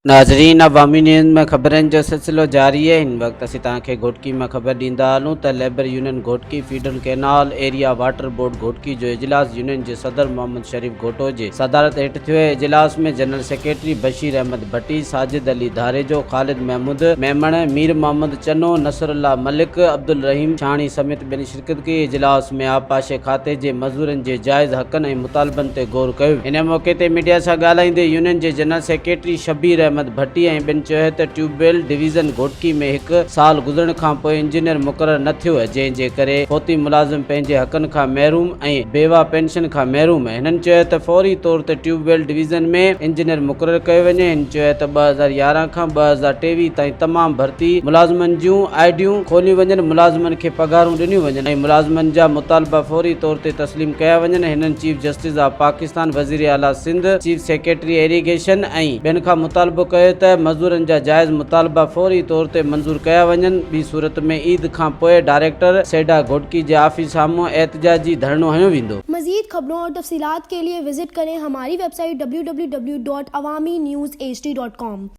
नाज़रीन, अवामी न्यूज़ में ख़बरनि जो सिलसिलो जारी है। इन वक्त असीं तव्हांखे घोटकी में ख़बर ॾींदा हलूं त labour union Ghotki feeder canal area water board Ghotki जो इजलास यूनियन जे सदर मोहम्मद शरीफ घोटो जे सदारत हेठि थियो। इजलास में जनरल सेक्रेटरी बशीर अहमद भट्टी, साजिद अली धारेजो, खालिद महमूद मेमण, मीर मोहम्मद चनो, नसरुल्लाह मलिक, अब्दुल रहीम छाणी समेत ॿियनि शिरकत कई। इजलास में आपाशे खाते जे मज़दूरनि जे जाइज़ हक़नि ऐं मुतालबनि ते गौर कयो। इन मौक़े ते मीडिया सां ॻाल्हाईंदे यूनियन जे जनरल सेक्रेटरी शबीर अहमद भट्टी ऐं ॿिनि चयो त ट्यूबवेल डिवीज़न घोटकी में हिकु साल गुज़रण खां पोइ इंजीनियर मुक़ररु न थियो, जंहिं करे फोती मुलाज़िम पंहिंजे हक़नि खां महरूम ऐं बेवा पेंशन खां महरूम आहे। हिननि चयो त फौरी तौर ते ट्यूबवेल डिवीज़न में इंजीनियर मुक़ररु कयो वञे। हिन चयो त 2011 खां 2023 ताईं तमामु भर्ती मुलाज़िमनि जूं आईडियूं खोलियूं वञनि, मुलाज़िमनि खे पघारूं ॾिनियूं वञनि ऐं मुलाज़िमनि जा मुतालबा फौरी तौर ते तस्लीम कया वञनि। हिननि चीफ जस्टिस ऑफ पाकिस्तान, वज़ीर आला सिंध, चीफ सेक्रेटरी इरिगेशन ऐं ॿियनि खां मुतालबो कयो त मज़दूरनि जा जाइज़ मुतालबा फौरी तौर ते मंज़ूर कया वञनि। ॿी सूरत में ईद खां पोइ डायरेक्टर सेडा घोटकी जे ऑफिस साम्हूं एहतजाजी धरनो हयो वेंदो। मज़ीद खबरों और तफसीलात के लिए विजिट करें हमारी वेबसाइट www.awamiNewsHD.com।